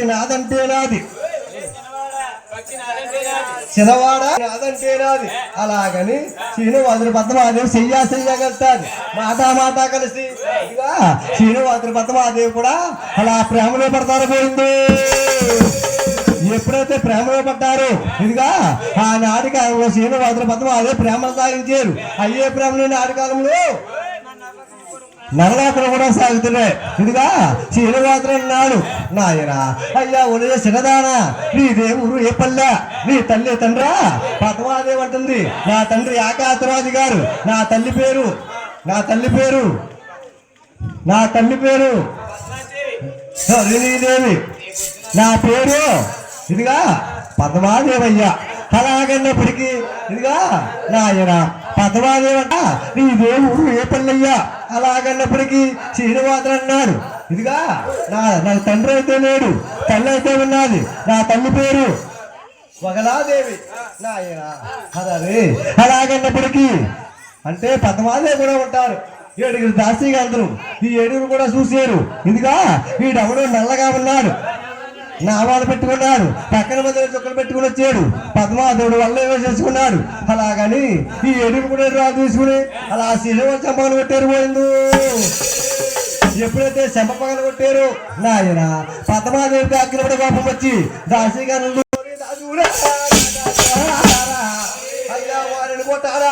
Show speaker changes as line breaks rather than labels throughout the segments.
పక్షి నాదంటే నాది, చిన్నవాడ నాదంటే నాది. అలాగని శ్రీనివాసుని పద్మాదేవి చెయ్యగలుగుతాది. మాట కలిసి ఇదిగా శ్రీనివాసుని పద్మాదేవి కూడా అలా ప్రేమలో పడతారు పోయింది. ఎప్పుడైతే ప్రేమలో పడ్డారో ఇదిగా ఆ నాటకాలంలో శ్రీనివాసుని పద్మాదేవి ప్రేమలు సాగించారు. అయ్యే ప్రేమలో నాటకాలంలో నరలాకలు కూడా సాగుతున్నాయి. ఇదిగా శ్రీనివాసుడు అన్నాడు, నాయనా అయ్యా ఒలే చిన్నదానా, నీ దేవుడు ఏ పల్లె, నీ తల్లి తండ్రా? పద్మాదేవి అంటుంది, నా తండ్రి ఆకాశరాజు గారు, నా తల్లి పేరు శ్రీదేవి, నా పేరు ఇదిగా పద్మాదేవయ్యా. అలాగన్నప్పటికీ ఇదిగా నాయన పద్మాదేవి అంట, నీ దేవుడు ఏ పల్లెయ్యా? అలాగన్నప్పటికీ శ్రీనివాసుడు అన్నాడు, ఇదిగా నా తండ్రి అయితే లేడు, తల్లి అయితే ఉన్నది, నా తల్లి పేరు వగలాదేవి. నాయన అదే అలాగన్నప్పటికీ అంటే పద్మాదేవి కూడా ఉంటారు. 7 దాసీగా అందరూ ఈ 7 కూడా చూశారు. ఇదిగా వీడెవడో నల్లగా ఉన్నాడు, నామాలు పెట్టుకున్నాడు, పక్కన మధ్య చుక్కలు పెట్టుకుని వచ్చాడు. పద్మాదేవుడు వల్ల వేసేసుకున్నాడు. అలాగని ఈ 7 కూడా రాజు తీసుకుని అలా శ్రీనివాస చంపలు కొట్టారు పోయింది. ఎప్పుడైతే చెంప పగలు కొట్టారు నాయన పద్మాదేవికి అగ్నిపడి కోపం వచ్చి దాసీగా అయ్యా వారిని కొట్టారా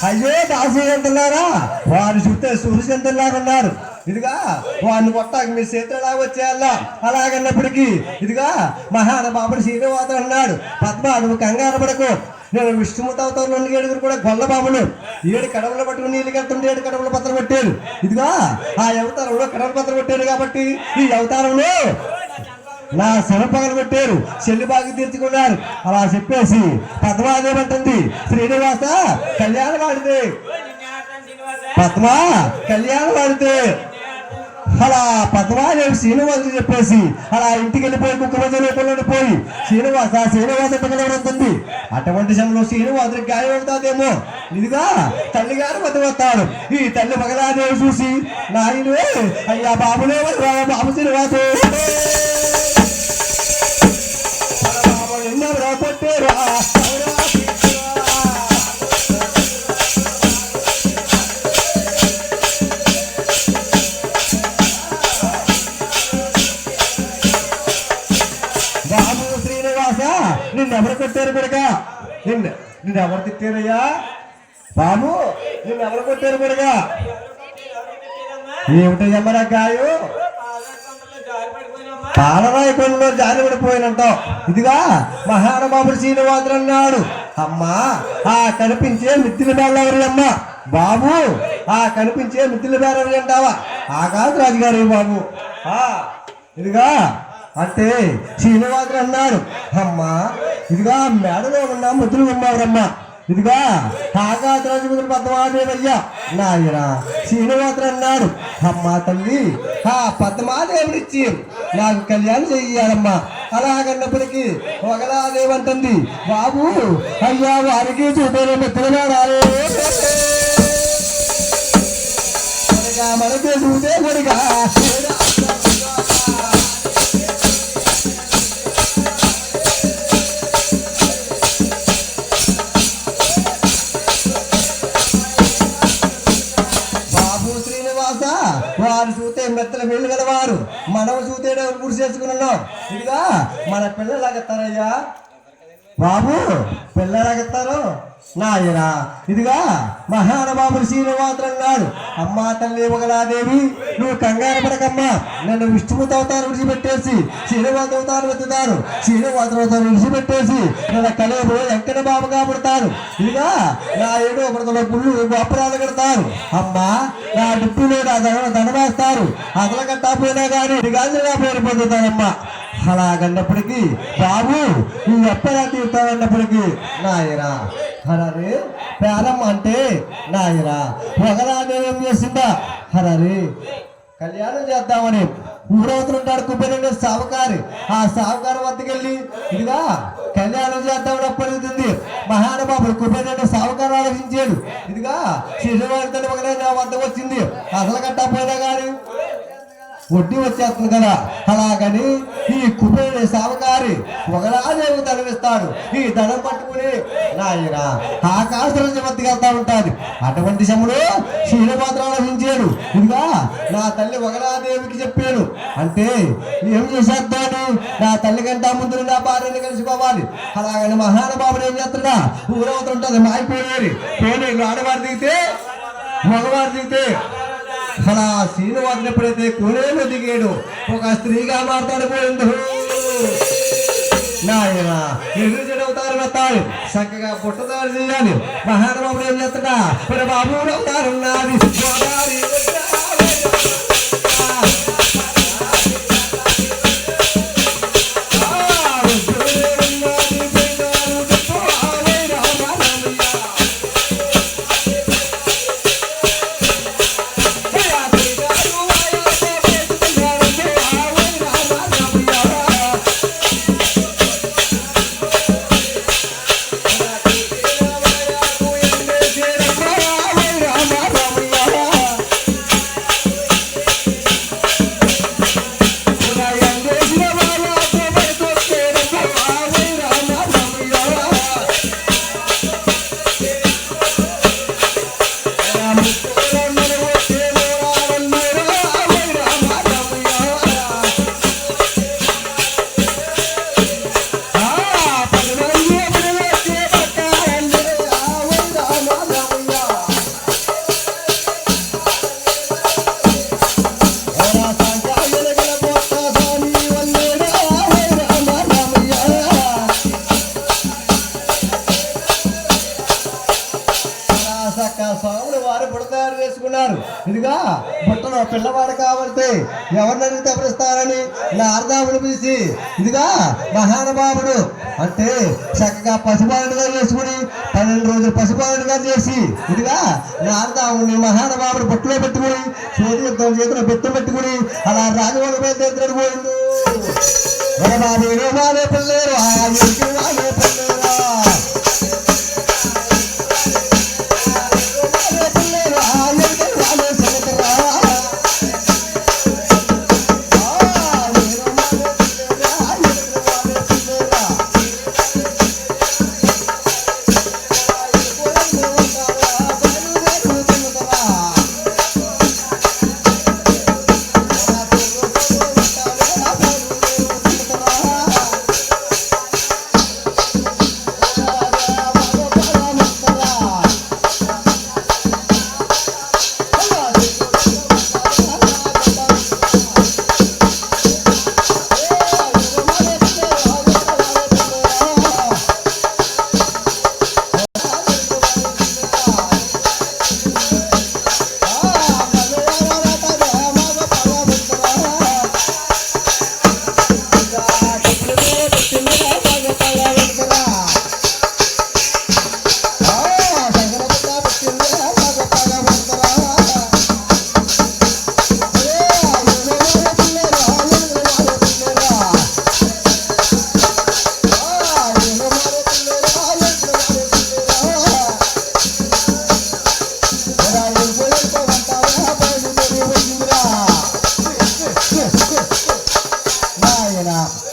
అయ్యో దాసీగంతులారా, వారు చూస్తే సూర్యచంద్రులాగా ఉన్నారు. ఇదిగా వాడిని కొట్టాక మీ చేతులా వచ్చేయాలా. అలాగన్నప్పటికీ ఇదిగా మహానుభావుడు శ్రీనివాసుడు అన్నాడు, పద్మ నువ్వు కంగారు పడకు, నేను విష్ణుమూర్తి అవతారంలో 7 కూడా గొల్లబాబులు 7 కడవలు పట్టుకుని నీళ్ళు కడుతుంటే 7 కడవల పత్రం కొట్టారు. ఇదిగా ఆ అవతారంలో కడవల పత్రం కొట్టారు కాబట్టి ఈ అవతారంలో నా శనపగలు పెట్టారు, చెల్లి బాగా తీర్చుకున్నారు. అలా చెప్పేసి పద్మాదేవి అంటుంది, శ్రీనివాస కళ్యాణ వాడితే పద్మా కళ్యాణ వాడితే. అలా పద్మాదేవి శ్రీనివాసుడు చెప్పేసి అలా ఇంటికి వెళ్ళిపోయి కుక్కమజలో పోయి శ్రీనివాస పిల్లవడుతుంది. అటువంటి సమయంలో శ్రీనివాసుడికి గాయం అవుతాదేమో. ఇదిగా తల్లి గారు వస్తాడు. ఈ తల్లి మగలాదేవి చూసి నాయను అయ్యా బాబులే బాబు శ్రీనివాసు కొట్టేరా బాబు శ్రీనివాస నిన్నెవరు కొట్టారు కొడుగా? నిన్నెవరు తిట్టారయ్యా? బాబు నిన్నెవరు కొట్టారు కొడుగా? ఏమిటయ్యమ్మ నా గాయం? పాలరాయి కొండలో జారి పడిపోయినంటావు. ఇదిగా మహానుభావుడు శ్రీనివాసుడు అన్నాడు, అమ్మా ఆ కనిపించే మిత్రుల బేరెవరి అమ్మ? బాబు ఆ కనిపించే మిత్రుల బేరెవరి అంటావా? ఆకాశరాజు గారు బాబు. ఇదిగా అంటే శ్రీనివాసుడు అన్నాడు, అమ్మా ఇదిగా మేడలో ఉన్న ముద్దులు ఉమ్మవరమ్మా. ఇదిగా ఆకాశరాజు ముద్దులు పద్మాదేవయ్యా. నాయన శ్రీనివాసుడు అన్నాడు, అమ్మా తల్లి ఆ పద్మాదేవుడిచ్చి నాకు కళ్యాణం చెయ్యాలమ్మా. అలాగన్నప్పటికీ ఒకలాదేవి అంటుంది, బాబు అయ్యా వారికి చూపేరే మిత్రులు రాలే మనకి చూసే కొడుగా. వారు చూస్తే మెత్తల వీళ్ళు గలవారు, మనం చూస్తే గుడి చేసుకున్నాం. ఇదిగా మన పిల్లలాగెత్తారయ్యా బాబు, పిల్లలాగెత్తారు నాయన. ఇదిగా మహానుభావుడు శ్రీనివాసుడు అన్నాడు, అమ్మా తల్లి ఒకలాదేవి నువ్వు కంగారు పడకమ్మా. నన్ను విష్ణుమూర్తి అవతారం విడిచిపెట్టేసి శ్రీనివాస అవతారం వెతుతారు, శ్రీనివాస అవతారం విడిచిపెట్టేసి నన్ను కలేబు వెంకట బాబుగా పడతారు. ఇదిగా నా 7వ బ్రతలో పుల్లు గోపురాలు కడతారు. అమ్మా నా డిప్పులో నా దండవేస్తారు. అసలు కట్టకపోయినా కానీ గాజుగా పేరు పొందుతానమ్మా. అలాగన్నప్పటికీ బాబు నువ్వు ఎప్పుడా తీరుతావన్నప్పటికీ నాయనా హరరే పేరమ్మ అంటే నాయనా ఒకలాదేవి ఏం చేసిందా? హరరే కళ్యాణం చేద్దామని ఊరవుతుంటాడు కుబేరుడు సావుకారి. ఆ సావుకారు వద్దకు వెళ్ళి ఇదిగా కళ్యాణం చేద్దామని అప్పడుగుతుంది. మహానుభావుడు కుబేరుడు సావుకారు ఆలోచించాడు. ఇదిగా శిశువారి ఒకనే నా వద్దకు వచ్చింది, అసలు కట్టపోయినా కానీ వడ్డీ వచ్చేస్తుంది కదా. అలాగని ఈ కుబేరుడి సావకారి ఒకలాదేవి ధనమిస్తాడు. ఈ ధనం పట్టుకుని నాయన ఆకాశం నుంచి వెళ్తా ఉంటాడు. అటువంటి సమయంలో శ్రీనివాసరావు ఆలోచించాడు. ఇదిగా నా తల్లి ఒకలాదేవికి చెప్పాను అంటే ఏం చేసేద్దాను, నా తల్లి కంటే ముందు నా భార్యని కలిసిపోవాలి. అలాగని మహానుభావుడు ఏం చేస్తున్నా ఊరవుతుంటది మాయిపోయేది. పోనీ ఆడవారు దిగితే మగవారు దిగితే అలా శ్రీనివాసుని ఎప్పుడైతే కోనేలో దిగాడు ఒక స్త్రీగా మాట్లాడిపోయింది. నాయన ఎదురు అవతారం ఎత్తాడు, చక్కగా పుట్టదారు చేయాలి. మహానుభావుడు ఏం చేస్తాడా మరి బాబు అవతారం నాది స్వాములు వారు బుట్ట తయారు చేసుకున్నారు. ఇదిగా బుట్టలో పిల్లవాడు కావాలితే ఎవరిని అడిగితే ఎవరిస్తారని నారదాముడు పిలిచి ఇదిగా మహానుభావుడు అంటే చక్కగా పశుపాలనగా చేసుకుని 12 రోజులు పశుపాలనగా చేసి ఇదిగా నారదాముని మహానుభావుడు బుట్టలో పెట్టుకుని చేతులు చేతిలో బెత్తం పెట్టుకుని అలా రాజవాళ్ళ మీద ఎదురు పోయింది. పిల్లేరు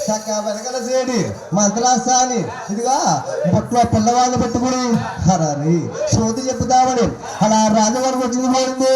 చక్కగా వెనకల చేడి మంత్రాసాని ఇదిగా బొట్లో పిల్లవాళ్ళు పెట్టుకుని అలా శోధి చెప్పుదామని అలా రాజవారికి వచ్చింది పోయింది.